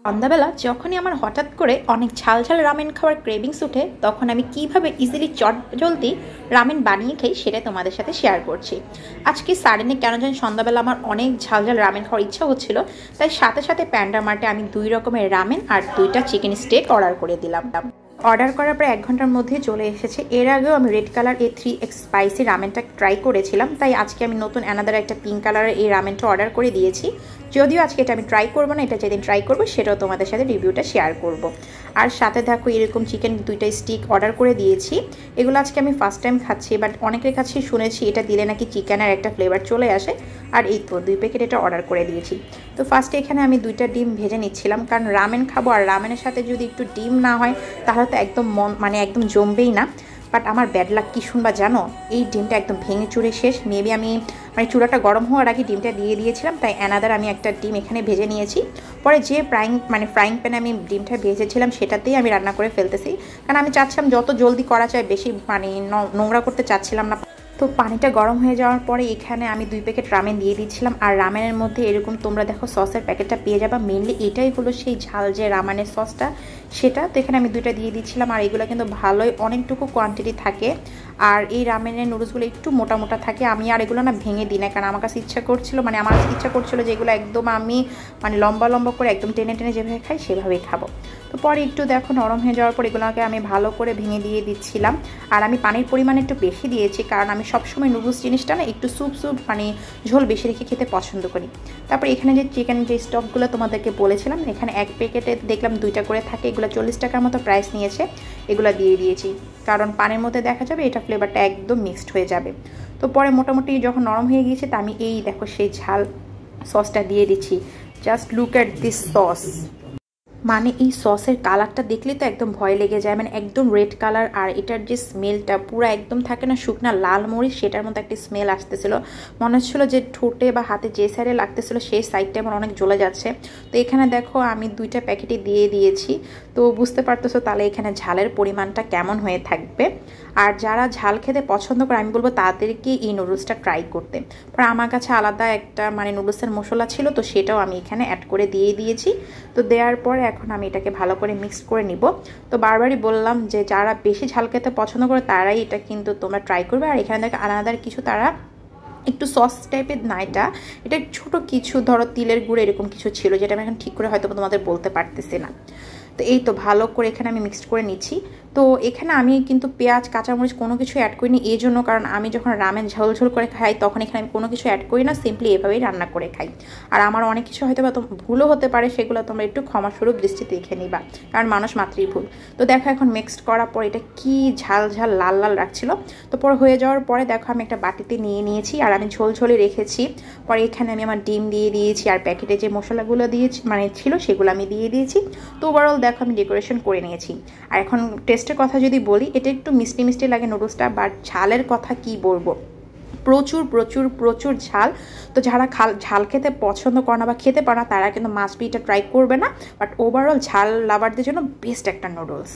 সন্ধ্যাবেলা যখনই আমার হঠাৎ করে অনেক ঝাল ঝাল রামেন খাওয়ার ক্রেভিংস উঠে, তখন আমি কিভাবে ইজিলি জলদি রামেন বানিয়ে খাই সেটা তোমাদের সাথে শেয়ার করছি। আজকে সাডেনে কেন জানি সন্ধ্যাবেলা আমার অনেক ঝাল ঝাল রামেন খাওয়ার ইচ্ছা হচ্ছিল, তাই সাথে সাথে প্যান্ডা মার্টে আমি 2 রকমের রামেন আর 2টা চিকেন স্টেক অর্ডার করে দিলাম। অর্ডার করার পর 1 ঘন্টার মধ্যে চলে এসেছে। এর আগেও আমি রেড কালার এই 3x স্পাইসি রামেনটা ট্রাই করেছিলাম, তাই আজকে আমি নতুন অ্যানাদার একটা পিঙ্ক কালারের এই রামেনটা অর্ডার করে দিয়েছি। যদিও আজকে এটা আমি ট্রাই করবো না, এটা যেদিন ট্রাই করবো সেটাও তোমাদের সাথে রিভিউটা শেয়ার করব। আর সাথে দেখো এরকম চিকেন 2টা স্টিক অর্ডার করে দিয়েছি। এগুলো আজকে আমি ফার্স্ট টাইম খাচ্ছি, বাট অনেকের কাছে শুনেছি এটা দিলে নাকি চিকেনের একটা ফ্লেভার চলে আসে। আর এই তো 2 প্যাকেট এটা অর্ডার করে দিয়েছি। তো ফার্স্টে এখানে আমি 2টা ডিম ভেজে নিচ্ছিলাম, কারণ রামেন খাবো আর রামেনের সাথে যদি একটু ডিম না হয় তাহলে তো একদম একদম জমবেই না। বাট আমার ব্যাড লাক কি শুনবা জানো, এই ডিমটা একদম ভেঙে চুরে শেষ। মেবি আমি চুলাটা গরম হওয়ার আগে ডিমটা দিয়ে দিয়েছিলাম, তাই অ্যানাদার আমি একটা ডিম এখানে ভেজে নিয়েছি। পরে যে ফ্রাইং প্যানে আমি ডিমটা ভেজেছিলাম সেটাতেই আমি রান্না করে ফেলতেছি, কারণ আমি চাচ্ছিলাম যত জলদি করা যায়, বেশি নোংরা করতে চাচ্ছিলাম না। তো পানিটা গরম হয়ে যাওয়ার পরে এখানে আমি 2 প্যাকেট রামেন দিয়ে দিচ্ছিলাম। আর রামেনের মধ্যে এরকম তোমরা দেখো সসের প্যাকেটটা পেয়ে যাবা। মেনলি এটাই হলো সেই ঝাল যে রামেনের সসটা, সেটা। তো এখানে আমি 2টা দিয়ে দিচ্ছিলাম। আর এগুলো কিন্তু ভালোই অনেকটুকু কোয়ান্টিটি থাকে। আর এই রামেনের নুডলসগুলো একটু মোটা মোটা থাকে। আমি আর এগুলো না ভেঙে দিই না, কারণ আমার কাছে ইচ্ছা করছিল যে এগুলো একদম আমি লম্বা লম্বা করে একদম টেনে টেনে যেভাবে খাই সেভাবেই খাবো। তো পরে একটু দেখো নরম হয়ে যাওয়ার পর এগুলোকে আমি ভালো করে ভেঙে দিয়ে দিচ্ছিলাম। আর আমি পানির পরিমাণ একটু বেশি দিয়েছি, কারণ আমি সবসময় নুডলস জিনিসটা না একটু স্যুপ ঝোল বেশি রেখে খেতে পছন্দ করি। তারপর এখানে যে চিকেন যে স্টকগুলো তোমাদেরকে বলেছিলাম, এখানে 1 প্যাকেটে দেখলাম 2টা করে থাকে। এগুলো 40 টাকার মতো প্রাইস নিয়েছে। এগুলো দিয়ে দিয়েছি, কারণ পানির মধ্যে দেখা যাবে এটা ফ্লেভারটা একদম মিক্সড হয়ে যাবে। তো পরে মোটামুটি যখন নরম হয়ে গিয়েছে, তা আমি এই দেখো সেই ঝাল সসটা দিয়ে দিচ্ছি। Just look at this sauce. এই সসের কালারটা দেখলে তো একদম ভয় লেগে যায়, একদম রেড কালার। আর এটার যে স্মেলটা পুরো একদম থাকে না শুকনা লাল মরিচ, সেটার মতো একটা স্মেল আসতেছিল। মনে হচ্ছিলো যে ঠোঁটে বা হাতে যে সাইডে লাগতেছিল সেই সাইডটা আমার অনেক জ্বলে যাচ্ছে। তো এখানে দেখো আমি 2টা প্যাকেটই দিয়ে দিয়েছি। তো বুঝতে পারতেছো তাহলে এখানে ঝালের পরিমাণটা কেমন হয়ে থাকবে। আর যারা ঝাল খেতে পছন্দ করে আমি বলবো তাদেরকে এই নুডলসটা ট্রাই করতে। পর আমার কাছে আলাদা একটা নুডলসের মশলা ছিল, তো সেটাও আমি এখানে অ্যাড করে দিয়ে দিয়েছি। তো দেওয়ার পরে এখন আমি এটাকে ভালো করে মিক্স করে নিব। তো বারবারই বললাম যে যারা বেশি ঝাল খেতে পছন্দ করে তারাই এটা কিন্তু তোমরা ট্রাই করবে। আর এখানে দেখো আলাদা কিছু তারা একটু সস টাইপের না, এটা ছোট কিছু ধরো তিলের গুঁড়ো এরকম কিছু ছিল, যেটা আমি এখন ঠিক করে হয়তো তোমাদের বলতে পারতেছি না। তো এই তো ভালো করে এখানে আমি মিক্সড করে নিচ্ছি। তো এখানে আমি কিন্তু পেঁয়াজ কাঁচামরিচ কোনো কিছু অ্যাড করিনি, এই জন্য কারণ আমি যখন রামেন ঝোল ঝোল করে খাই তখন এখানে আমি কোনো কিছু অ্যাড করি না, সিম্পলি এভাবেই রান্না করে খাই। আর আমার অনেক কিছু হয়তো বা ভুলও হতে পারে, সেগুলো তোমরা একটু ক্ষমাস্বরূপ দৃষ্টিতে দেখে নিবা, কারণ মানুষ মাত্রই ভুল। তো দেখো এখন মিক্সড করার পর এটা কি ঝাল ঝাল লাল লাল রাখছিল। তো পরে হয়ে যাওয়ার পরে দেখো আমি একটা বাটিতে নিয়ে নিয়েছি, আর আমি ঝোল ঝোলে রেখেছি। পরে এখানে আমি আমার ডিম দিয়ে দিয়েছি, আর প্যাকেটে যে মশলাগুলো দিয়েছি ছিল সেগুলো আমি দিয়ে দিয়েছি। তো ওভারঅল দেখো আমি ডেকোরেশন করে নিয়েছি। আর এখন টেস্টের কথা যদি বলি, এটা একটু মিষ্টি মিষ্টি লাগে নুডলসটা, বাট ঝালের কথা কি বলবো, প্রচুর প্রচুর প্রচুর ঝাল। তো যারা ঝাল খেতে পছন্দ করে না বা খেতে পারে না তারা কিন্তু মাস্ট বি এটা ট্রাই করবে না। বাট ওভারঅল ঝাল লাভারদের জন্য বেস্ট একটা নুডলস।